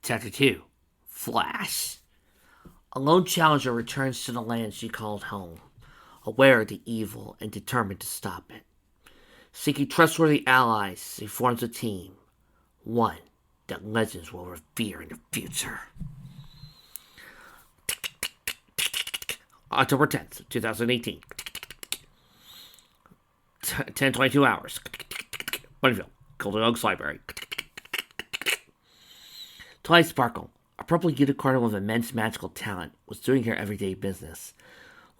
Chapter 2 Flash. A lone challenger returns to the land she called home, aware of the evil and determined to stop it. Seeking trustworthy allies, he forms a team, one that legends will revere in the future. October 10th, 2018. 10:22 hours. Bunnyville, Golden Oaks Library. Twilight Sparkle, a purple unicorn with immense magical talent, was doing her everyday business.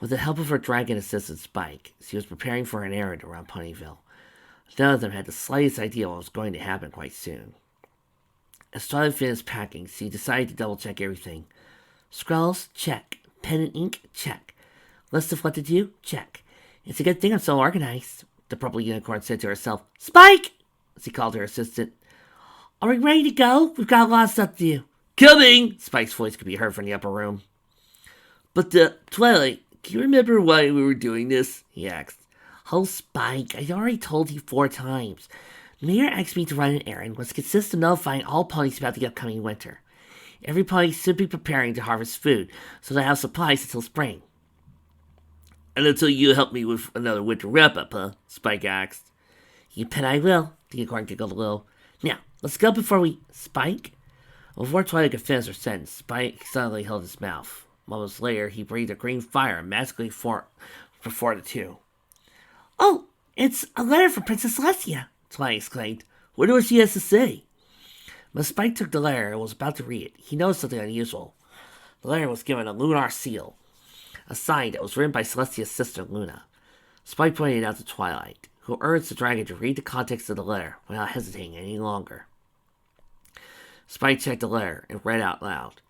With the help of her dragon assistant Spike, she was preparing for an errand around Ponyville. None of them had the slightest idea what was going to happen quite soon. As Twilight finished packing, she decided to double-check everything. Scrolls? Check. Pen and ink? Check. List of what to do? Check. It's a good thing I'm so organized, the purple unicorn said to herself. Spike! She called her assistant. Are we ready to go? We've got a lot of stuff to do. Coming! Spike's voice could be heard from the upper room. But, Twilight, can you remember why we were doing this? He asked. Oh, Spike, I already told you 4 times. The mayor asked me to run an errand, which consists of notifying all ponies about the upcoming winter. Every pony should be preparing to harvest food, so they have supplies until spring. And until you help me with another winter wrap-up, huh? Spike asked. You bet I will, the unicorn giggled a little. Now, let's go before we... Spike? Before Twilight could finish her sentence, Spike suddenly held his mouth. Moments later, he breathed a green fire magically before the two. Oh, it's a letter from Princess Celestia, Twilight exclaimed. Wonder what she has to say. When Spike took the letter and was about to read it, he noticed something unusual. The letter was given a lunar seal, a sign that was written by Celestia's sister, Luna. Spike pointed it out to Twilight, who urged the dragon to read the context of the letter without hesitating any longer. Spike checked the letter and read out loud.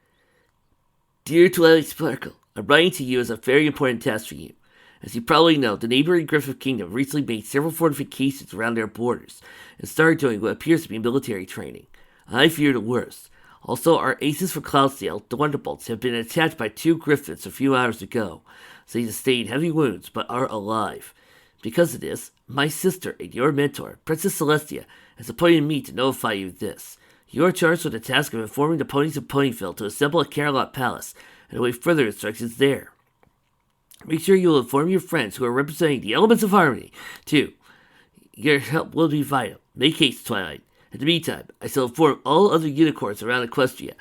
Dear Twilight Sparkle, I'm writing to you as a very important task for you. As you probably know, the neighboring Griffith Kingdom recently made several fortifications around their borders and started doing what appears to be military training. I fear the worst. Also, our aces for Cloudsdale, the Wonderbolts, have been attacked by 2 griffins a few hours ago. They sustained heavy wounds, but are alive. Because of this, my sister and your mentor, Princess Celestia, has appointed me to notify you of this. You are charged with the task of informing the ponies of Ponyville to assemble at Carolot Palace and await further instructions there. Make sure you will inform your friends who are representing the elements of harmony, too. Your help will be vital. Make haste, Twilight. In the meantime, I shall inform all other unicorns around Equestria.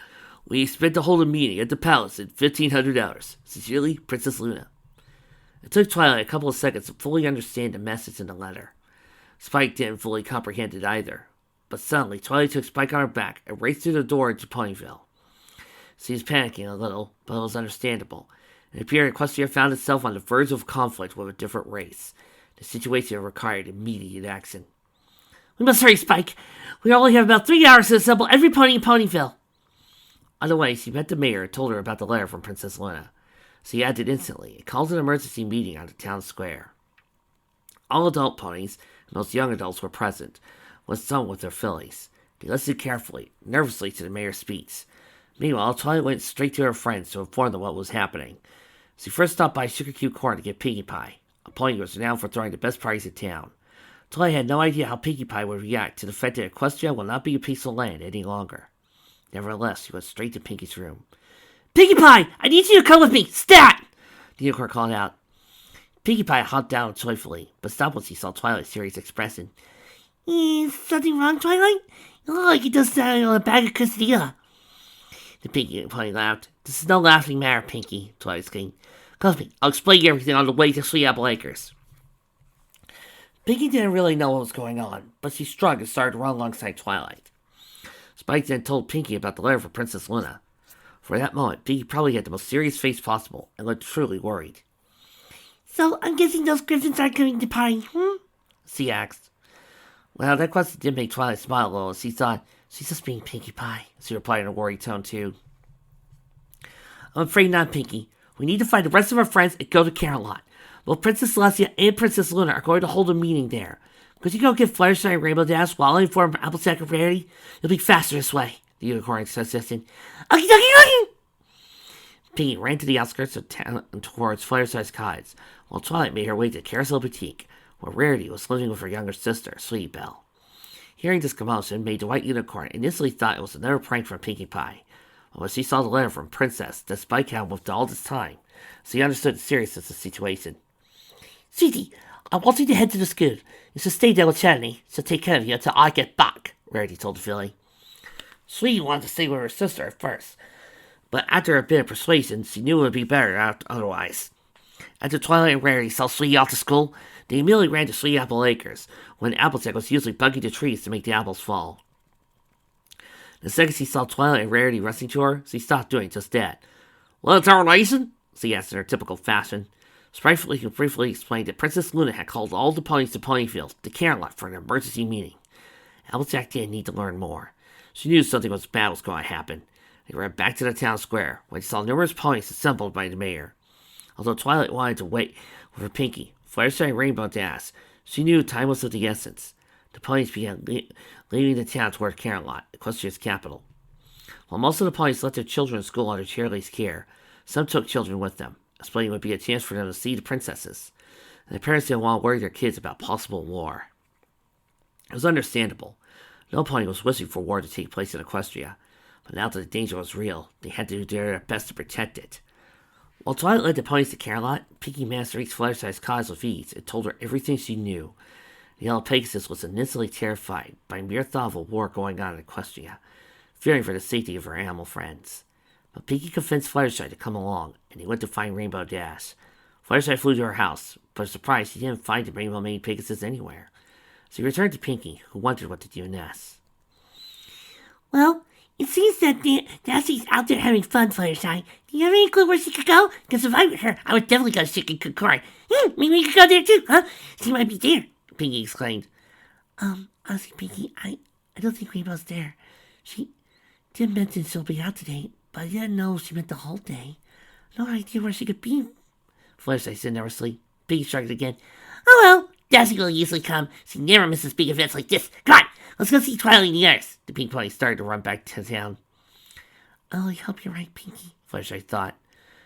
We expect to hold a meeting at the palace in 1500 hours. Sincerely, Princess Luna. It took Twilight a couple of seconds to fully understand the message in the letter. Spike didn't fully comprehend it either. But suddenly, Twilight took Spike on her back and raced through the door into Ponyville. She was panicking a little, but it was understandable. It appeared Equestria found itself on the verge of conflict with a different race. The situation required immediate action. We must hurry, Spike. We only have about 3 hours to assemble every pony in Ponyville. On the way, she met the mayor and told her about the letter from Princess Luna. She acted instantly and called an emergency meeting on the town square. All adult ponies and most young adults were present, with some with their fillies. They listened carefully, nervously to the mayor's speech. Meanwhile, Twilight went straight to her friends to inform them what was happening. She first stopped by Sugar Cube Corn to get Pinkie Pie, a pony who was renowned for throwing the best parties in town. Twilight had no idea how Pinkie Pie would react to the fact that Equestria will not be a peaceful land any longer. Nevertheless, she went straight to Pinkie's room. Pinkie Pie! I need you to come with me! Stat! The unicorn called out. Pinkie Pie hopped down joyfully, but stopped when she saw Twilight's serious expression. Is something wrong, Twilight? You look like you just sat on a bag of quesadilla. The Pinkie Pie laughed. This is no laughing matter, Pinkie, Twilight exclaimed. Come with me. I'll explain everything on the way to Sweet Apple Acres. Pinkie didn't really know what was going on, but she shrugged and started to run alongside Twilight. Spike then told Pinkie about the letter from Princess Luna. For that moment, Pinkie probably had the most serious face possible and looked truly worried. So, I'm guessing those griffins aren't coming to party, she asked. Well, that question did make Twilight smile a little as she thought, she's just being Pinkie Pie, she replied in a worried tone too. I'm afraid not, Pinkie. We need to find the rest of our friends and go to Carolot. Both Princess Celestia and Princess Luna are going to hold a meeting there. Could you go get Fluttershy and Rainbow Dash while I inform Applejack and Rarity? It'll be faster this way, the unicorn suggested. Okie dokie dokie! Pinkie ran to the outskirts of town towards Fluttershy's cottage, while Twilight made her way to Carousel Boutique, where Rarity was living with her younger sister, Sweetie Belle. Hearing this commotion made the White Unicorn initially thought it was another prank from Pinkie Pie. But when she saw the letter from Princess, the Spike had moved all this time, so he understood the seriousness of the situation. Sweetie, I want you to head to the school. You should stay there with Charlie. She'll take care of you until I get back, Rarity told the filly. Sweetie wanted to stay with her sister at first, but after a bit of persuasion, she knew it would be better otherwise. After Twilight and Rarity saw Sweetie off to school, they immediately ran to Sweet Apple Acres, when Applejack was usually bugging the trees to make the apples fall. The second she saw Twilight and Rarity rushing to her, she stopped doing just that. "Well, tarnation?" she asked in her typical fashion. Sprightly and briefly explained that Princess Luna had called all the ponies to Ponyfield, to Camelot, for an emergency meeting. Applejack didn't need to learn more. She knew something bad was going to happen. They ran back to the town square, where they saw numerous ponies assembled by the mayor. Although Twilight wanted to wait with her Pinkie, Fluttershy, and Rainbow Dash, she knew time was of the essence. The ponies began leaving the town toward Camelot, Equestria's capital. While most of the ponies left their children in school under Charlie's care, some took children with them, explaining it would be a chance for them to see the princesses, and the parents didn't want to worry their kids about possible war. It was understandable. No pony was wishing for war to take place in Equestria, but now that the danger was real, they had to do their best to protect it. While Twilight led the ponies to Camelot, Pinkie managed to reach Fluttershy's cottage with ease and told her everything she knew. The Yellow Pegasus was initially terrified by mere thought of a war going on in Equestria, fearing for the safety of her animal friends. But Pinkie convinced Fluttershy to come along, and he went to find Rainbow Dash. Fluttershy flew to her house, but surprised she didn't find the rainbow-maned Pegasus anywhere. So he returned to Pinkie, who wondered what to do next. "Well, it seems that Dashie's out there having fun, Fluttershy. Do you have any clue where she could go? Because if I were her, I would definitely go to Chicken Cook Corn. Maybe we could go there too, huh? She might be there," Pinkie exclaimed. Honestly, Pinkie, I don't think Rainbow's there. She did mention she'll be out today, but I didn't know she meant the whole day. No idea where she could be," Fluttershy said nervously. Pinkie shrugged again. "Oh well, Dashie will usually come. She never misses big events like this. Come on, let's go see Twilight and the others." The pink pony started to run back to town. "Oh, I hope you're right, Pinkie," Fluttershy thought.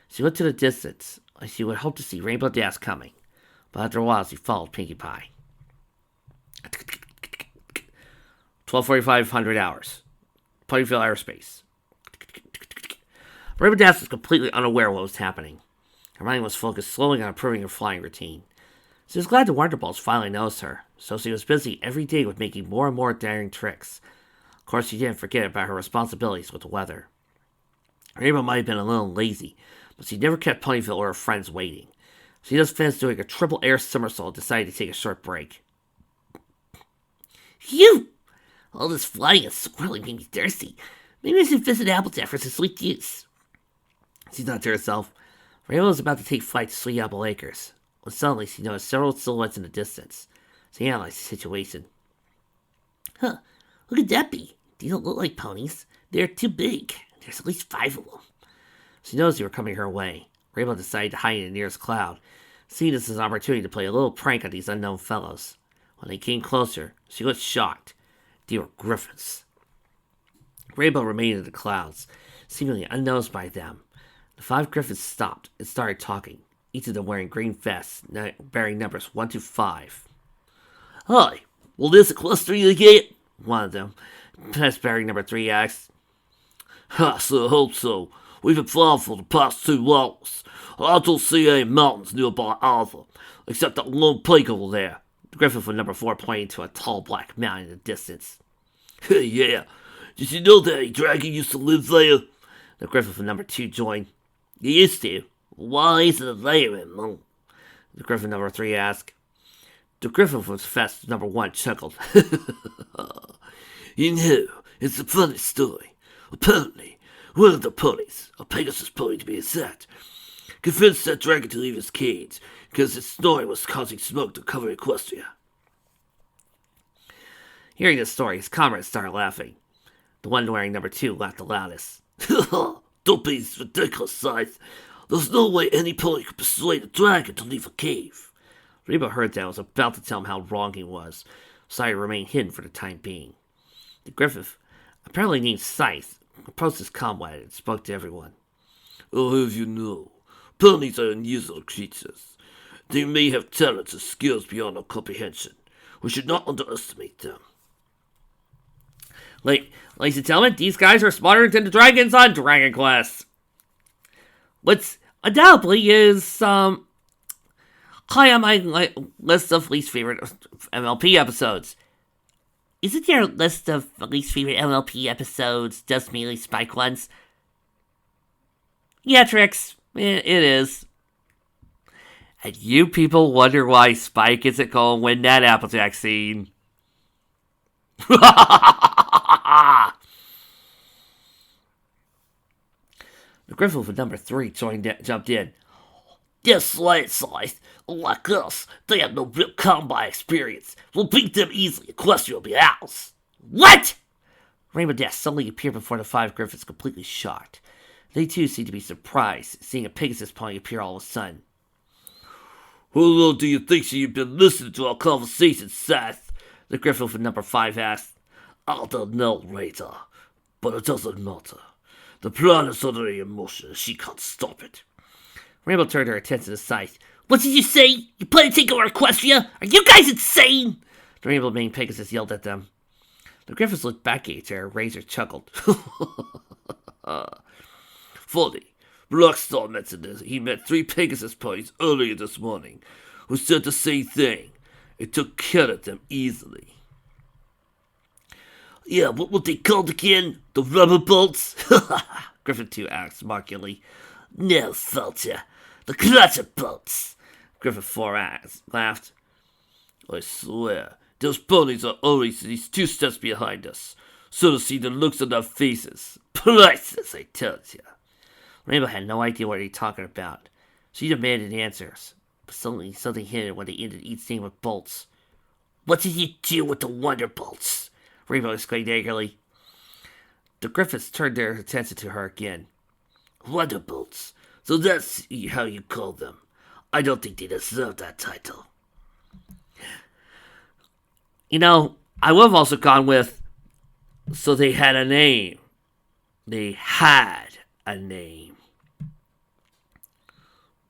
She looked to the distance, like she would hope to see Rainbow Dash coming, but after a while she followed Pinkie Pie. 12:45 hours. Ponyville Aerospace. Rainbow Dash was completely unaware of what was happening. Her mind was focused solely on improving her flying routine. She was glad the Wonder Balls finally noticed her, so she was busy every day with making more and more daring tricks. Of course, she didn't forget about her responsibilities with the weather. Rainbow might have been a little lazy, but she never kept Ponyville or her friends waiting. She just finished doing a triple air somersault and decided to take a short break. Phew! All this flying and swirling made me thirsty. Maybe I should visit Applejack for some sweet juice. She thought to herself. Rainbow was about to take flight to Sweet Apple Acres, when suddenly she noticed several silhouettes in the distance. She analyzed the situation. Huh, who could that be? These don't look like ponies. They're too big. There's at least 5 of them. She noticed they were coming her way. Rainbow decided to hide in the nearest cloud, seeing this as an opportunity to play a little prank on these unknown fellows. When they came closer, she was shocked. They were griffins. Rainbow remained in the clouds, seemingly unnoticed by them. The 5 griffins stopped and started talking, each of them wearing green vests bearing numbers 1 to 5. Hi, will this equestrian again? One of them, vest bearing number 3, asked. I so hope so. We've been flying for the past 2 hours. I don't see any mountains nearby either, except that lone peak over there. The griffin from number 4 pointed to a tall black mountain in the distance. Hey, yeah. Did you know that a dragon used to live there? The griffin from number 2 joined. He used to. Why isn't it there anymore? The griffin number 3 asked. The griffin from vest number 1 chuckled. You know, it's a funny story. Apparently, one of the ponies, a Pegasus pony to be exact, convinced that dragon to leave his cage because its snoring was causing smoke to cover Equestria. Hearing this story, his comrades started laughing. The one wearing number 2 laughed the loudest. Don't be ridiculous, Scythe. There's no way any pony could persuade a dragon to leave a cave. Rainbow heard that and was about to tell him how wrong he was. Scythe remained hidden for the time being. The griffin, apparently named Scythe, approached his comrade and spoke to everyone. I'll have you know, ponies are unusual creatures. They may have talents and skills beyond our comprehension. We should not underestimate them. Ladies and gentlemen, these guys are smarter than the dragons on Dragon Quest. What's undoubtedly is high on my list of least favorite MLP episodes. Isn't your list of least favorite MLP episodes just mainly Spike ones? Yeah, Trix, it is. And you people wonder why Spike isn't going to win that Applejack scene. The Griffin with number 3 jumped in. Yes, Landslide. Like us, they have no real combat experience. We'll beat them easily. Equestrian will be ours. What? Rainbow Dash suddenly appeared before the 5 Griffins, completely shocked. They too seemed to be surprised, seeing a Pegasus pony appear all of a sudden. How long do you think you've been listening to our conversation, Seth? The Griffin with number 5 asked. I don't know, Raider, but it doesn't matter. The plan is already in motion, and she can't stop it. Rainbow turned her attention aside. What did you say? You plan to take over Equestria? Are you guys insane? The Rainbow Mane Pegasus yelled at them. The Griffins looked back at each other. Razor chuckled. Funny. Rockstar mentioned this. He met 3 Pegasus ponies earlier this morning who said the same thing. It took care of them easily. Yeah, what were they called again? The rubber bolts? Griffin 2 asked mockingly. No, Felcher. The clutcher bolts. Griffin 4 laughed. I swear, those ponies are always these 2 steps behind us. So to see the looks on their faces. Priceless, I tell you. Rainbow had no idea what they were talking about. She demanded answers, but suddenly something hit her when they ended each name with bolts. What did you do with the Wonder Bolts? Rainbow exclaimed angrily. The Griffins turned their attention to her again. Wonder Bolts? So that's how you call them. I don't think they deserve that title. You know, I would have also gone with, so they had a name. They had a name.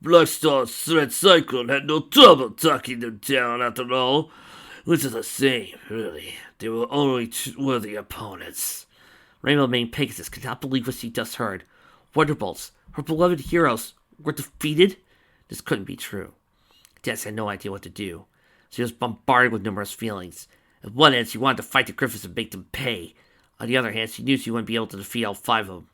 Blackstar's Red Cyclone had no trouble talking them down after all. Which is the same, really. They were only worthy opponents. Rainbow Mane Pegasus could not believe what she just heard. Wonderbolts, her beloved heroes, were defeated? This couldn't be true. Jess had no idea what to do. She was bombarded with numerous feelings. On one hand, she wanted to fight the Griffins and make them pay. On the other hand, she knew she wouldn't be able to defeat all 5 of them.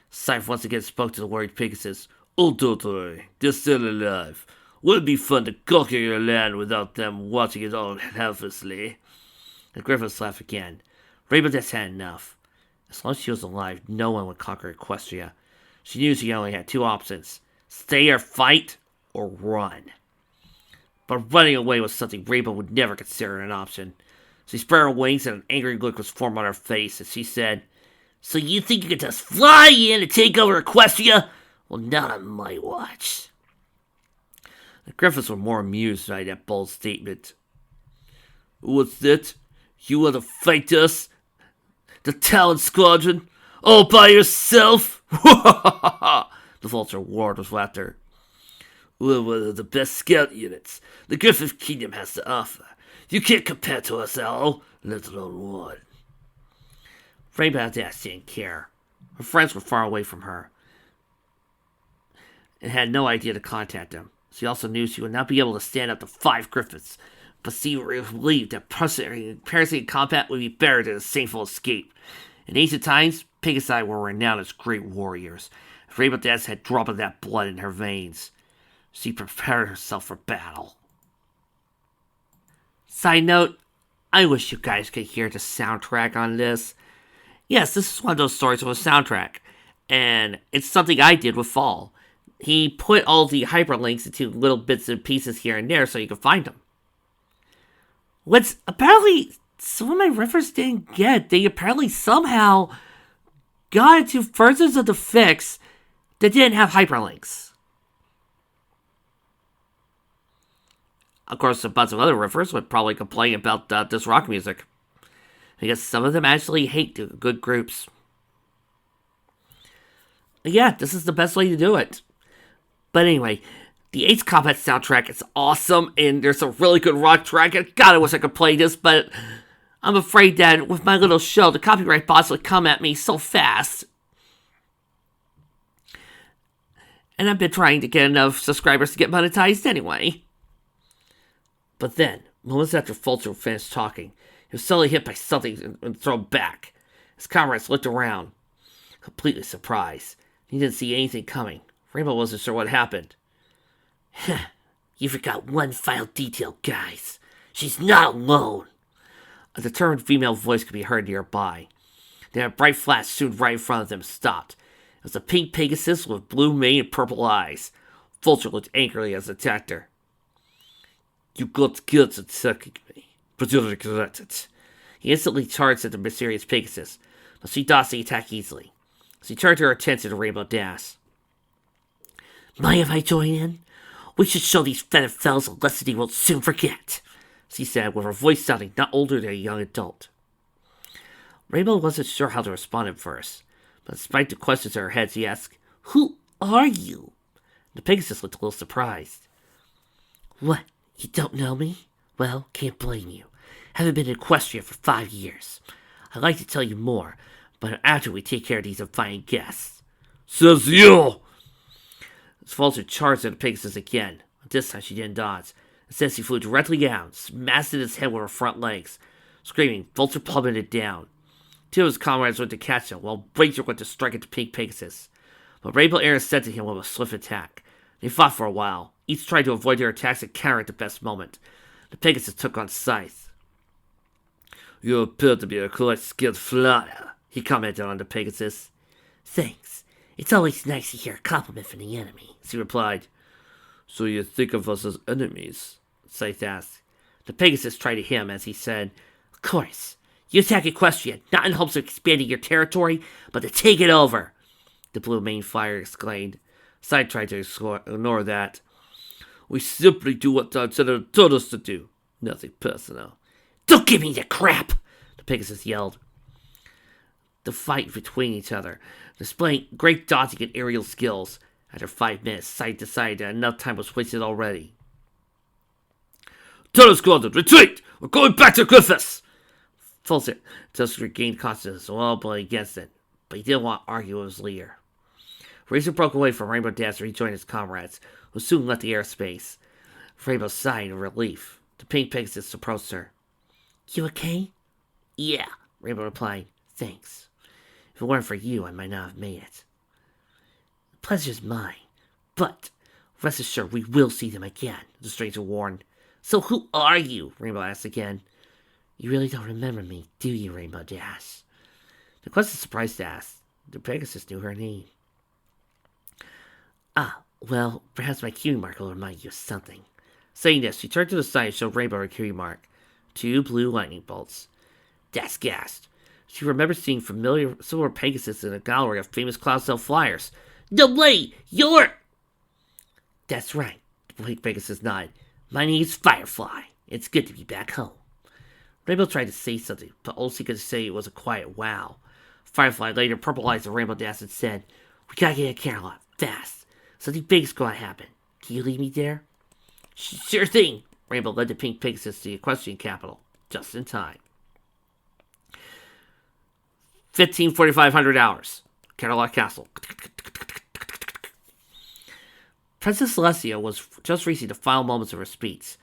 Scythe once again spoke to the worried Pegasus. Oh, don't worry. They're still alive. Wouldn't it be fun to conquer your land without them watching it all helplessly? The Griffins laughed again. Rainbow Dash had enough. As long as she was alive, no one would conquer Equestria. She knew she only had 2 options. Stay or fight, or run. But running away was something Rainbow would never consider an option. She spread her wings and an angry look was formed on her face as she said, So you think you could just fly in and take over Equestria? Well, not on my watch. The Griffins were more amused by that bold statement. What's that? You want to fight us? The Talon Squadron? All by yourself? The Vulture roared with laughter. We're one of the best scout units the Griffin Kingdom has to offer. You can't compare to us all, let alone one. Rainbow Dash didn't care. Her friends were far away from her and had no idea to contact them. She also knew she would not be able to stand up to 5 Griffins, but she believed that parasitic combat would be better than a shameful escape. In ancient times, Pegasi were renowned as great warriors. Rainbow Dash had dropped of that blood in her veins. She prepared herself for battle. Side note, I wish you guys could hear the soundtrack on this. Yes, this is one of those stories with a soundtrack, and it's something I did with Fall. He put all the hyperlinks into little bits and pieces here and there so you can find them. What's apparently some of my reference didn't get, they apparently somehow got into versions of the fix that didn't have hyperlinks. Of course, a bunch of other riffers would probably complain about this rock music, because some of them actually hate the good groups. Yeah, this is the best way to do it. But anyway, the Ace Combat soundtrack is awesome, and there's a really good rock track, and God, I wish I could play this, but I'm afraid that with my little show, the copyright boss would come at me so fast. And I've been trying to get enough subscribers to get monetized anyway. But then, moments after Fulcher finished talking, he was suddenly hit by something and thrown back. His comrades looked around, completely surprised. He didn't see anything coming. Rainbow wasn't sure what happened. You forgot one final detail, guys. She's not alone. A determined female voice could be heard nearby. Then a bright flash soon right in front of them stopped. It was a pink Pegasus with blue mane and purple eyes. Vulture looked angrily as it attacked her. You got guts attacking me, but you'll regret it. He instantly charged at the mysterious Pegasus, but she dodged the attack easily. She turned her attention to Rainbow Dash. Mind if I join in? We should show these feathered fellows a lesson they will soon forget, she said, with her voice sounding not older than a young adult. Rainbow wasn't sure how to respond at first, but despite the questions in her head, she asked, Who are you? The Pegasus looked a little surprised. What, you don't know me? Well, can't blame you. Haven't been in Equestria for 5 years. I'd like to tell you more, but after we take care of these inviting guests. Says you! Vulture charged at the Pegasus again. This time she didn't dodge. Instead, she flew directly down, smashed at his head with her front legs. Screaming, Vulture plummeted down. Two of his comrades went to catch him, while Razor went to strike at the pink Pegasus. But Rainbow intercepted him with a swift attack. They fought for a while, each trying to avoid their attacks and counter at the best moment. The Pegasus took on Scythe. You appear to be a quite skilled flyer, he commented on the Pegasus. Thanks. It's always nice to hear a compliment from the enemy, she replied. So you think of us as enemies? Scythe asked. The Pegasus tried to hit him as he said, Of course. You attack Equestria, not in hopes of expanding your territory, but to take it over. The blue mane flyer exclaimed. Scythe tried to ignore that. We simply do what the Senator told us to do. Nothing personal. Don't give me the crap! The Pegasus yelled. The fight between each other, displaying great dodging and aerial skills. After 5 minutes, Scythe decided that enough time was wasted already. Turtle Squadron, retreat! We're going back to Griffiths! Fulcer just regained consciousness and well played against it, but he didn't want to argue with his leader. Razor broke away from Rainbow Dash to rejoin his comrades, who soon left the airspace. Rainbow sighed in relief. The pink Pegasus approached her. You okay? Yeah, Rainbow replied. Thanks. If it weren't for you, I might not have made it. The pleasure's mine, but rest assured we will see them again, the stranger warned. So who are you? Rainbow asked again. You really don't remember me, do you, Rainbow Dash? The question surprised to ask. The Pegasus knew her name. Ah, well, perhaps my cutie mark will remind you of something. Saying this, she turned to the side and showed Rainbow her cutie mark. 2 blue lightning bolts. Dash gasped. She remembered seeing familiar silver Pegasus in a gallery of famous Cloudcell flyers. No way! You're... That's right, the pink Pegasus nodded. My name's Firefly. It's good to be back home. Rainbow tried to say something, but all she could say was a quiet wow. Firefly later purple-eyed the Rainbow Dash and said, We gotta get to Camelot, fast. Something big's gonna happen. Can you lead me there? Sure thing. Rainbow led the pink Pegasus to the equestrian capital, just in time. 15,4,500 hours. Camelot Castle. Princess Celestia was just reaching the final moments of her speech.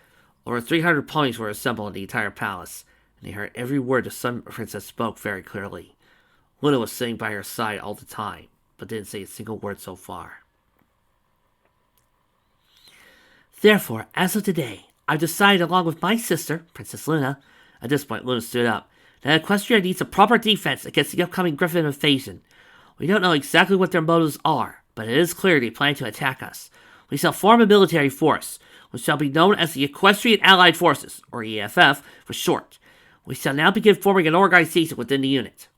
Over 300 ponies were assembled in the entire palace, and they heard every word the Sun Princess spoke very clearly. Luna was sitting by her side all the time, but didn't say a single word so far. Therefore, as of today, I've decided along with my sister, Princess Luna, at this point Luna stood up, that Equestria needs a proper defense against the upcoming Griffin invasion. We don't know exactly what their motives are, but it is clear they plan to attack us. We shall form a military force, which shall be known as the Equestrian Allied Forces, or EFF for short. We shall now begin forming an organization within the unit.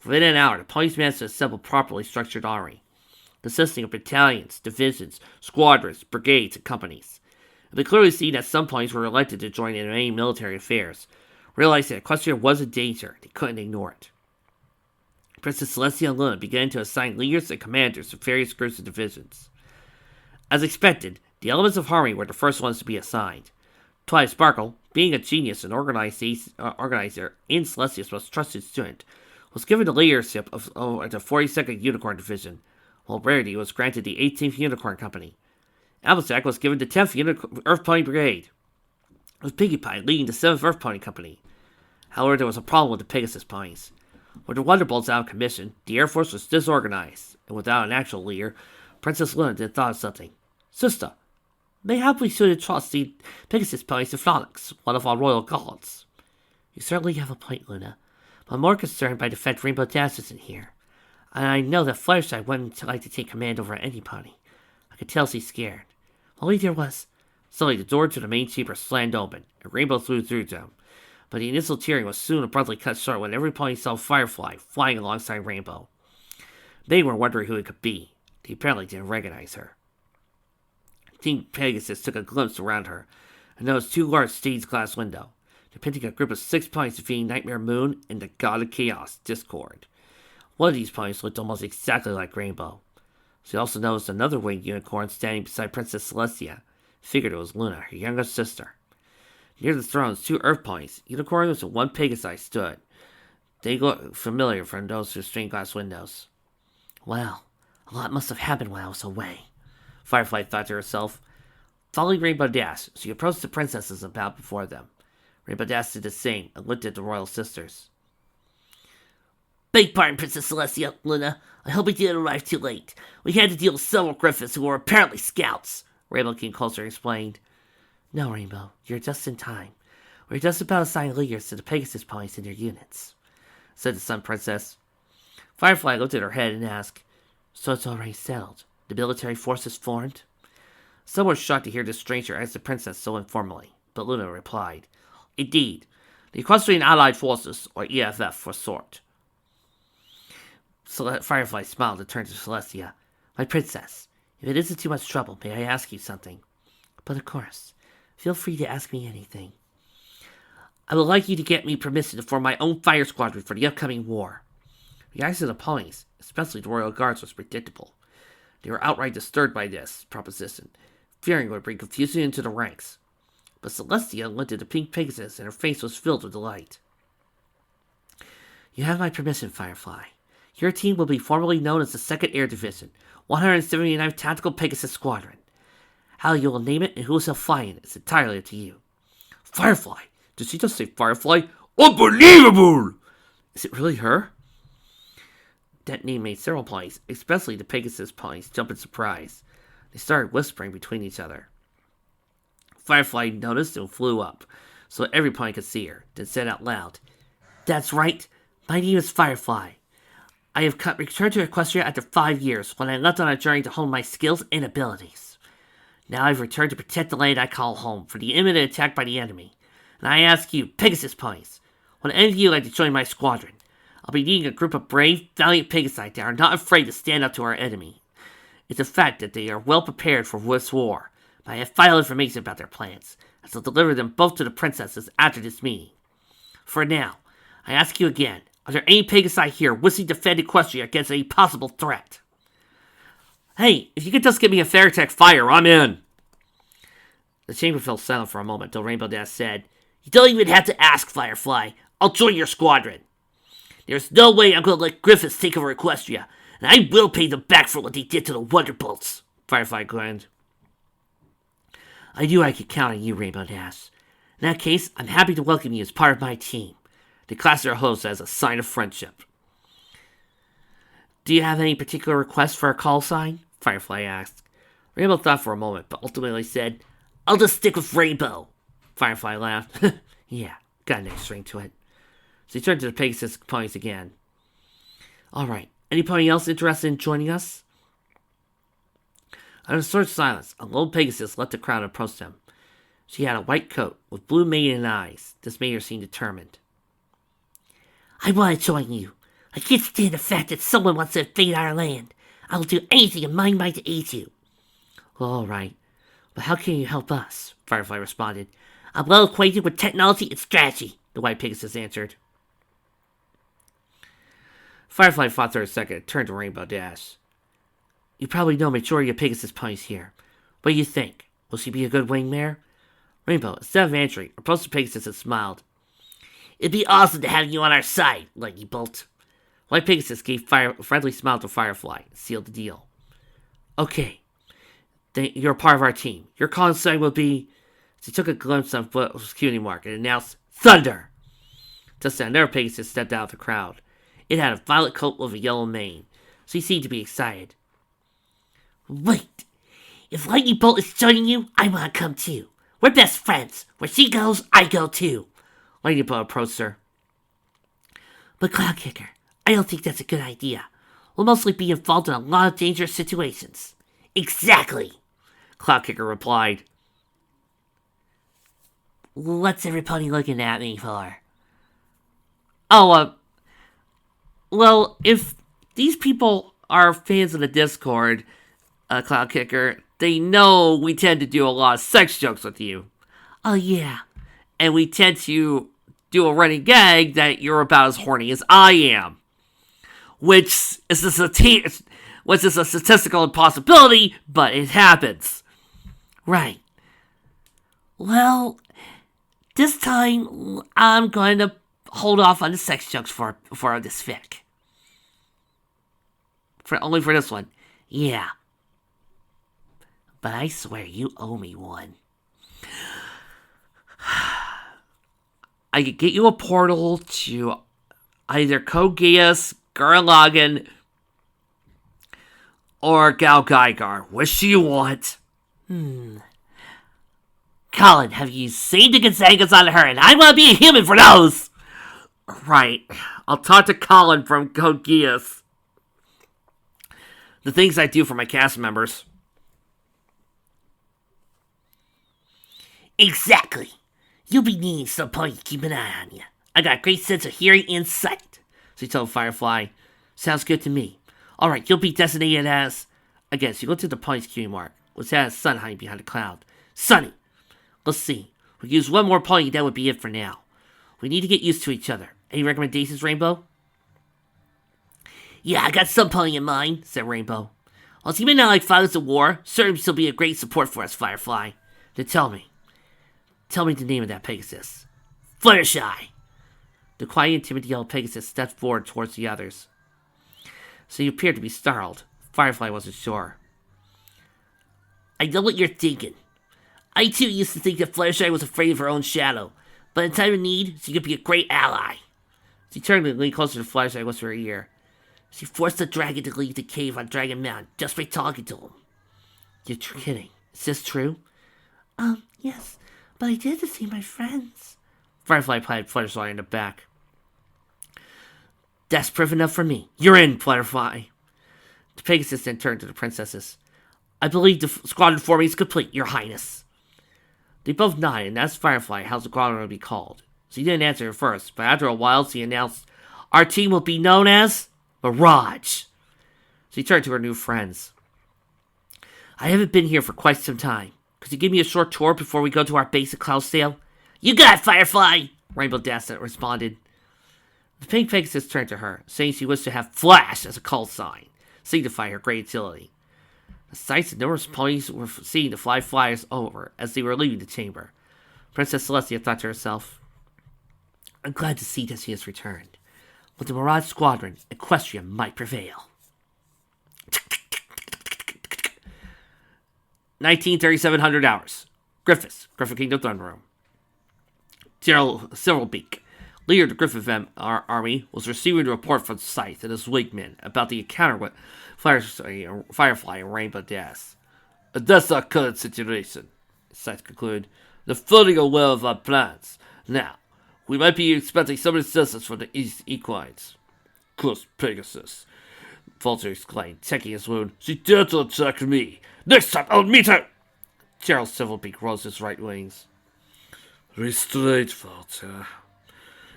Within an hour, the ponies managed to assemble a properly structured army, consisting of battalions, divisions, squadrons, brigades, and companies. It could clearly seen that some ponies were elected to join in any military affairs, realizing that Equestria was in danger. They couldn't ignore it. Princess Celestia and Luna began to assign leaders and commanders to various groups and divisions. As expected, the elements of harmony were the first ones to be assigned. Twilight Sparkle, Being a genius and organizer and Celestia's most trusted student, was given the leadership of the 42nd Unicorn Division, while Rarity was granted the 18th Unicorn Company. Applejack was given the 10th Earth Pony Brigade, with Piggy Pie leading the 7th Earth Pony Company. However, there was a problem with the Pegasus Ponies. With the Wonderbolts out of commission, the Air Force was disorganized, and without an actual leader, Princess Luna then thought of something. Sister, mayhap we should trust the Pegasus Ponies to Phronix, one of our royal gods. You certainly have a point, Luna, but I'm more concerned by the fact Rainbow Dash isn't here. And I know that Fluttershy wouldn't like to take command over any pony. I could tell she's scared. Only there was... Suddenly, the door to the main chamber slammed open, and Rainbow flew through them. But the initial cheering was soon abruptly cut short when every pony saw Firefly flying alongside Rainbow. They were wondering who it could be. They apparently didn't recognize her. Team Pegasus took a glimpse around her, and noticed two large stained glass windows, depicting a group of 6 ponies defeating Nightmare Moon and the God of Chaos, Discord. One of these ponies looked almost exactly like Rainbow. She also noticed another winged unicorn standing beside Princess Celestia. Figured it was Luna, her younger sister. Near the thrones, 2 Earth ponies, unicorns and 1 Pegasi stood. They looked familiar from those through stained glass windows. Well, a lot must have happened while I was away, Firefly thought to herself. Following Rainbow Dash, she approached the princesses and bowed before them. Rainbow Dash did the same and looked at the royal sisters. Beg pardon, Princess Celestia, Luna. I hope we didn't arrive too late. We had to deal with several griffins who were apparently scouts, Rainbow came closer and explained. No, Rainbow, you're just in time. We're just about to assign leaders to the Pegasus ponies in their units, said the Sun Princess. Firefly looked at her head and asked, So it's already settled. The military forces formed? Some were shocked to hear this stranger ask the princess so informally, but Luna replied, Indeed, the Equestrian Allied Forces, or EFF for short. Firefly smiled and turned to Celestia. My princess, if it isn't too much trouble, may I ask you something? But of course, feel free to ask me anything. I would like you to get me permission to form my own fire squadron for the upcoming war. The eyes of the ponies, especially the royal guards, was predictable. They were outright disturbed by this proposition, fearing it would bring confusion into the ranks. But Celestia looked at the pink Pegasus, and her face was filled with delight. You have my permission, Firefly. Your team will be formally known as the 2nd Air Division, 179th Tactical Pegasus Squadron. How you will name it and who shall fly in it is entirely up to you. Firefly? Did she just say Firefly? Unbelievable! Is it really her? That name made several ponies, especially the Pegasus ponies, jump in surprise. They started whispering between each other. Firefly noticed and flew up, so every pony could see her, then said out loud, That's right, my name is Firefly. I have returned to Equestria after 5 years, when I left on a journey to hone my skills and abilities. Now I've returned to protect the land I call home from the imminent attack by the enemy. And I ask you, Pegasus ponies, would any of you like to join my squadron? I'll be needing a group of brave, valiant Pegasi that are not afraid to stand up to our enemy. It's a fact that they are well prepared for this war, but I have vital information about their plans, and shall deliver them both to the princesses after this meeting. For now, I ask you again, are there any Pegasi here wishing to defend Equestria against any possible threat? Hey, if you could just give me a fair attack fire, I'm in! The chamber fell silent for a moment, till Rainbow Dash said, You don't even have to ask, Firefly. I'll join your squadron. There's no way I'm going to let Griffiths take over Equestria, and I will pay them back for what they did to the Wonderbolts, Firefly grinned. I knew I could count on you, Rainbow Dash. In that case, I'm happy to welcome you as part of my team. They class their host as a sign of friendship. Do you have any particular request for a call sign? Firefly asked. Rainbow thought for a moment, but ultimately said, I'll just stick with Rainbow. Firefly laughed. Yeah, got a nice ring to it. So he turned to the Pegasus ponies again. Alright, any pony else interested in joining us? Under a short silence, a lone Pegasus let the crowd approach them. She had a white coat with blue maiden eyes. This made her seem determined. I want to join you. I can't stand the fact that someone wants to invade our land. I will do anything in my might to aid you. All right, but how can you help us? Firefly responded. I'm well acquainted with technology and strategy, the white Pegasus answered. Firefly thought for a second and turned to Rainbow Dash. You probably know majority of Pegasus ponies here. What do you think? Will she be a good wing mare? Rainbow, instead of answering, approached the Pegasus and smiled. It'd be awesome to have you on our side, Lightning Bolt. White Pegasus gave a friendly smile to Firefly and sealed the deal. Okay, then you're a part of our team. Your calling sign will be... She took a glimpse of Bill's cutie mark and announced, Thunder! Just then, another Pegasus stepped out of the crowd. It had a violet coat with a yellow mane, so he seemed to be excited. Wait! If Lightning Bolt is joining you, I want to come too. We're best friends. Where she goes, I go too. Lightning Bolt approached her. But Cloud Kicker, I don't think that's a good idea. We'll mostly be involved in a lot of dangerous situations. Exactly, Cloud Kicker replied. What's everybody looking at me for? Well, if these people are fans of the Discord, Cloud Kicker, they know we tend to do a lot of sex jokes with you. Oh, yeah. And we tend to do a running gag that you're about as horny as I am. Which is a statistical impossibility, but it happens. Right. Well, this time, I'm going to hold off on the sex jokes for this fic. Only for this one. Yeah. But I swear you owe me one. I could get you a portal to either Kogeus, Gurren or Gal Geigar. Which do you want? Colin, have you seen the Gonzagas on her? And I want to be a human for those! Right. I'll talk to Colin from Kogeus. The things I do for my cast members. Exactly. You'll be needing somebody to keep an eye on you. I got a great sense of hearing and sight. So he told Firefly, sounds good to me. Alright, you'll be designated as... I guess you go to the pony's cutie mark, which has sun hiding behind a cloud. Sunny! Let's see. We'll use one more pony, that would be it for now. We need to get used to each other. Any recommendations, Rainbow? Yeah, I got some pony in mind, said Rainbow. While he may not like Fathers of War, certainly he'll be a great support for us, Firefly. Then tell me the name of that Pegasus. Fluttershy! The quiet and timid yellow Pegasus stepped forward towards the others. So you appeared to be startled. Firefly wasn't sure. I know what you're thinking. I too used to think that Fluttershy was afraid of her own shadow, but in time of need, she could be a great ally. She turned and leaned closer to Fluttershy and whispered in her ear. She forced the dragon to leave the cave on Dragon Mountain just by talking to him. You're kidding. Is this true? Yes. But I did to see my friends. Firefly patted Fluttershy in the back. That's proof enough for me. You're in, Fluttershy. The Pegasus then turned to the princesses. I believe the squadron forming is complete, Your Highness. They both nodded and asked Firefly how the squadron would be called. She didn't answer at first, but after a while she announced, our team will be known as Mirage. She turned to her new friends. I haven't been here for quite some time. Could you give me a short tour before we go to our base at Cloudsdale? You got it, Firefly! Rainbow Dazzler responded. The pink Pegasus turned to her, saying she wished to have Flash as a call sign, signifying her great utility. The sights and numerous ponies were seen to fly flyers over as they were leaving the chamber. Princess Celestia thought to herself, I'm glad to see that she has returned. With the Mirage Squadron, Equestrian might prevail. 19,700 hours. Griffin Kingdom Throne Room. Silverbeak, leader of the Griffin army, was receiving a report from Scythe and his wingmen about the encounter with Firefly and Rainbow Dash. That's our current situation, Scythe concluded. The floating aware of our plans. Now, we might be expecting some assistance from the East Equines. Curse Pegasus, Vulture exclaimed, checking his wound. She dared to attack me. Next time I'll meet her! Gerald Silverbeak rose his right wings. Restraint, Vulture.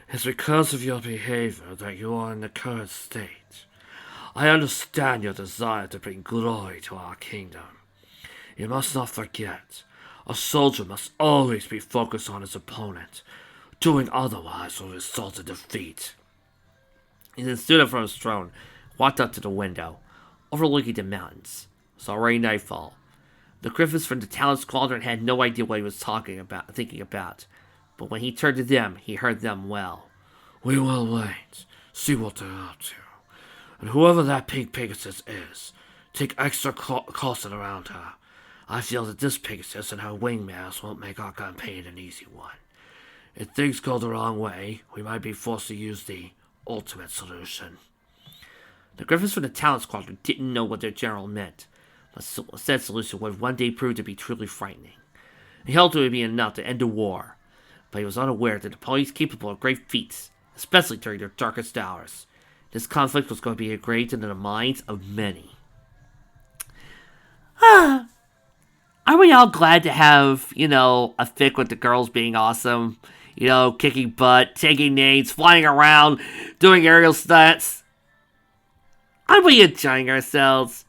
It's because of your behavior that you are in the current state. I understand your desire to bring glory to our kingdom. You must not forget, a soldier must always be focused on his opponent. Doing otherwise will result in defeat. He then stood up from his throne, walked up to the window, overlooking the mountains. It was already nightfall, The Griffins from the Talon Squadron had no idea what he was thinking about. But when he turned to them, he heard them well. We will wait, see what they're up to. And whoever that pink Pegasus is, take extra caution around her. I feel that this Pegasus and her wingmares won't make our campaign an easy one. If things go the wrong way, we might be forced to use the ultimate solution. The Griffins from the Talon Squadron didn't know what their general meant, but said solution would one day prove to be truly frightening. He hoped it would be enough to end the war, but he was unaware that the ponies capable of great feats, especially during their darkest hours. This conflict was going to be engraved into the minds of many. Are we all glad to have, a fic with the girls being awesome? Kicking butt, taking names, flying around, doing aerial stunts? Aren't we enjoying ourselves?